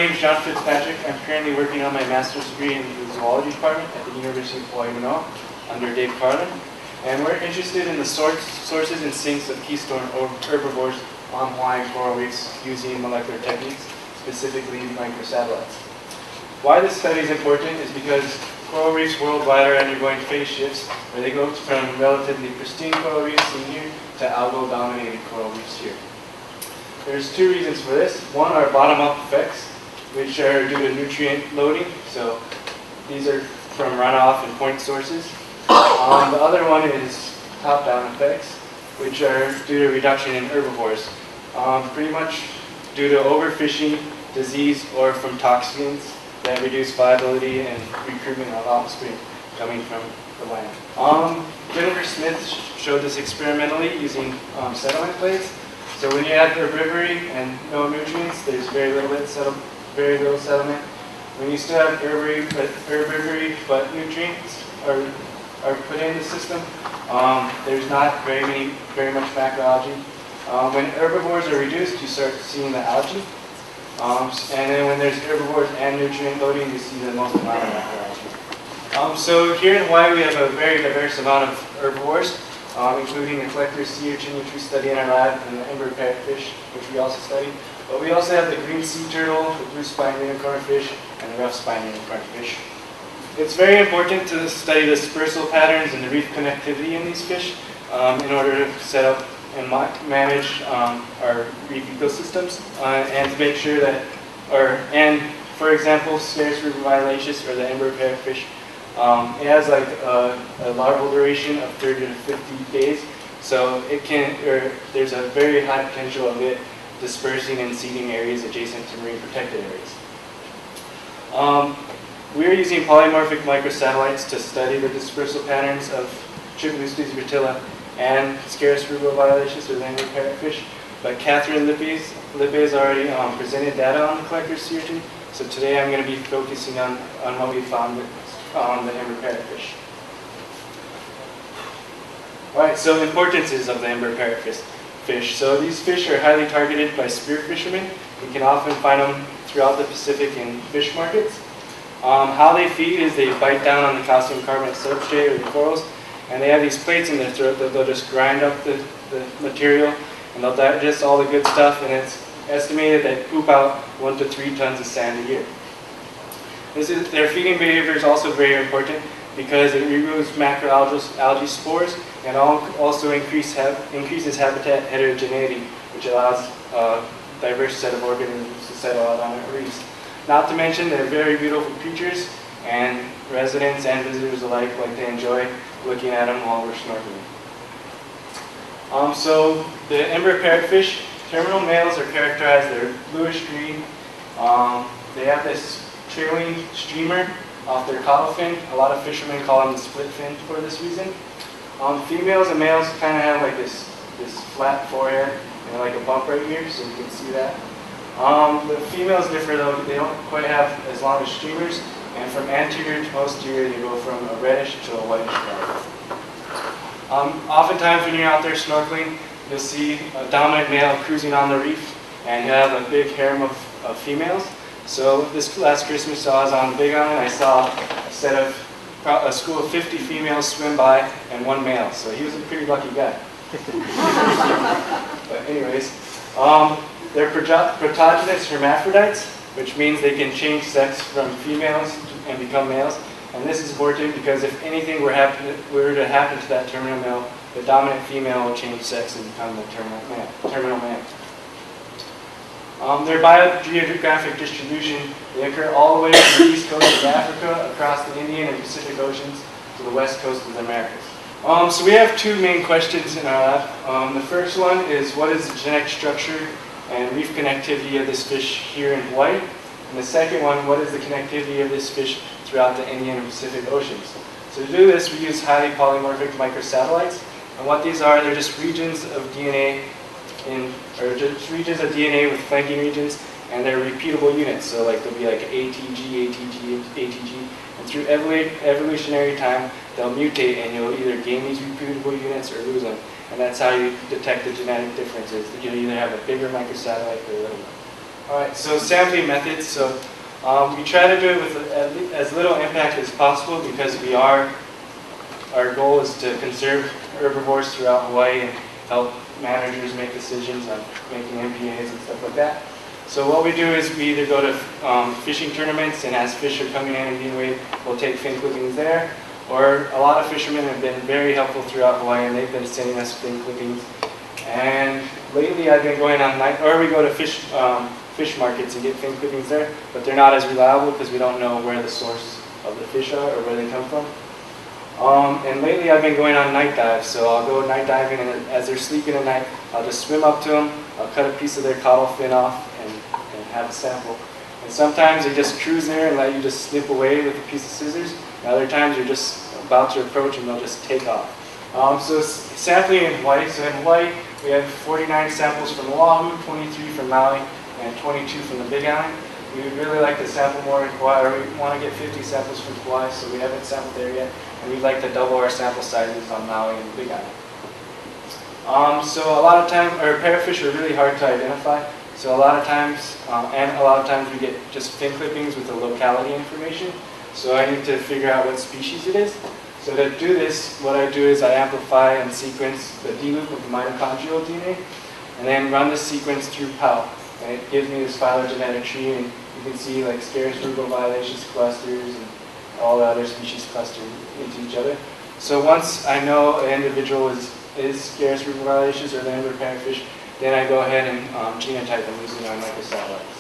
name is John Fitzpatrick. I'm currently working on my master's degree in the zoology department at the University of Hawaiian under Dave Carlin. And we're interested in the sources and sinks of Keystone Herbivores on Hawaiian coral reefs using molecular techniques, specifically microsatellites. Why this study is important is because coral reefs worldwide are undergoing phase shifts where they go from relatively pristine coral reefs in here to algal-dominated coral reefs here. There's two reasons for this. One are bottom-up effects, which are due to nutrient loading. So these are from runoff and point sources. The other one is top-down effects, which are due to reduction in herbivores, pretty much due to overfishing, disease, or from toxins that reduce viability and recruitment of offspring coming from the land. Jennifer Smith showed this experimentally using settlement plates. So when you add herbivory and no nutrients, there's very little settlement. When you still have herbivory but nutrients are put in the system, there's not very much macroalgae. When herbivores are reduced, you start seeing the algae. And then when there's herbivores and nutrient loading, you see the most amount of macroalgae. So here in Hawaii, we have a very diverse amount of herbivores, including the collector sea urchin, which we study in our lab, and the emperor parrotfish, which we also study. But we also have the green sea turtle, the blue spine unicorn fish, and the rough spine unicorn fish. It's very important to study the dispersal patterns and the reef connectivity in these fish in order to set up and manage our reef ecosystems and to make sure that, for example, scarce river violaceous or the emperor parrotfish, it has like a larval duration of 30 to 50 days, so there's a very high potential of it dispersing and seeding areas adjacent to marine protected areas. We're using polymorphic microsatellites to study the dispersal patterns of Triplus rotilla and scarce river violaceous or the emperor parrotfish, but Catherine Lippe has already presented data on the collector sea urchin, so today I'm going to be focusing on what we found on the emperor parrotfish. Alright, so importances of the emperor parrotfish. So these fish are highly targeted by spear fishermen. You can often find them throughout the Pacific in fish markets. How they feed is they bite down on the calcium carbonate substrate or the corals, and they have these plates in their throat that they'll just grind up the material and they'll digest all the good stuff, and it's estimated that poop out 1 to 3 tons of sand a year. Their feeding behavior is also very important because it removes macroalgae spores and also increases habitat heterogeneity, which allows a diverse set of organisms to settle out on our reefs. Not to mention they're very beautiful creatures, and residents and visitors alike like to enjoy looking at them while we're snorkeling. So the emperor parrotfish, terminal males are characterized, they're bluish green. They have this trailing streamer off their caudal fin. A lot of fishermen call them the split fin for this reason. Females and males kind of have like this flat forehead and like a bump right here, so you can see that. The females differ though, they don't quite have as long as streamers, and from anterior to posterior they go from a reddish to a whitish color. Oftentimes when you're out there snorkeling, you'll see a dominant male cruising on the reef, and he'll have a big harem of females. So this last Christmas I was on the Big Island, I saw a school of 50 females swim by and 1 male, so he was a pretty lucky guy. But anyways, they're protogynous hermaphrodites, which means they can change sex from females and become males. And this is important because if anything were to happen to that terminal male, the dominant female will change sex and become the terminal male. Their biogeographic distribution, they occur all the way from the east coast of Africa, across the Indian and Pacific Oceans, to the west coast of the Americas. So we have 2 main questions in our lab. The first one is, what is the genetic structure and reef connectivity of this fish here in Hawaii? And the second one, what is the connectivity of this fish throughout the Indian and Pacific Oceans? So to do this, we use highly polymorphic microsatellites. And what these are, they're just regions of DNA with flanking regions, and they're repeatable units. So like there'll be like ATG, ATG, ATG, and through evolutionary time, they'll mutate, and you'll either gain these repeatable units or lose them. And that's how you detect the genetic differences. You'll either have a bigger microsatellite or a little one. Alright, so sampling methods. So we try to do it with as little impact as possible because our goal is to conserve herbivores throughout Hawaii and help managers make decisions on making MPAs and stuff like that. So what we do is we either go to fishing tournaments, and as fish are coming in and being weighed, we'll take fin clippings there. Or a lot of fishermen have been very helpful throughout Hawaii, and they've been sending us fin clippings. And lately I've been going on night, or we go to fish markets and get fin clippings there, but they're not as reliable because we don't know where the source of the fish are or where they come from. And lately I've been going on night dives, so I'll go night diving, and as they're sleeping at night, I'll just swim up to them, I'll cut a piece of their caudal fin off and have a sample. And sometimes they just cruise there and let you just slip away with a piece of scissors, and other times you're just about to approach and they'll just take off. So sampling in Hawaii, so in Hawaii we have 49 samples from Oahu, 23 from Maui, and 22 from the Big Island. We would really like to sample more in Kauai, or we want to get 50 samples from Kauai, so we haven't sampled there yet. And we'd like to double our sample sizes on Maui and the Big Island. So a lot of times, our parrotfish are really hard to identify. So a lot of times we get just fin clippings with the locality information. So I need to figure out what species it is. So to do this, what I do is I amplify and sequence the D loop of the mitochondrial DNA, and then run the sequence through PAL. And it gives me this phylogenetic tree, and you can see like scarce rugoviolaceous clusters and all the other species clustered into each other. So once I know an individual is scarce rugoviolaceous or the embryo parrotfish, then I go ahead and genotype them using our microsatellites.